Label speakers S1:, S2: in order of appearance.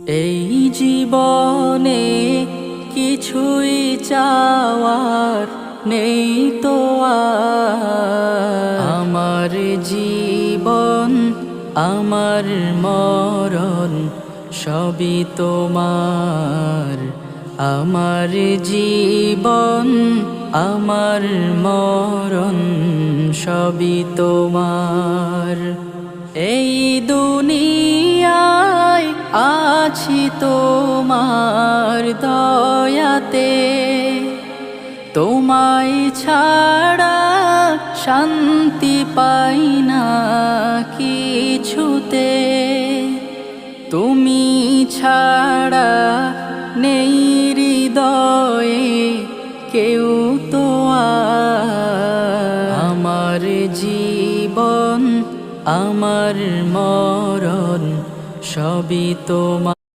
S1: এই জীবনে কিছুই চাওয়ার নেই তো আর। আমার জীবন আমার মরণ সবই তোমার। আমার জীবন আমার মরণ সবই তোমার। এই দুনিয়ায় আছি তোমার দয়াতে, তোমায় ছাড়া শান্তি পাই না কিছুতে। তুমি ছাড়া নেই হৃদয়ে কেউ তো আর। আমার জীবন আমার মরণ সবই তোমার।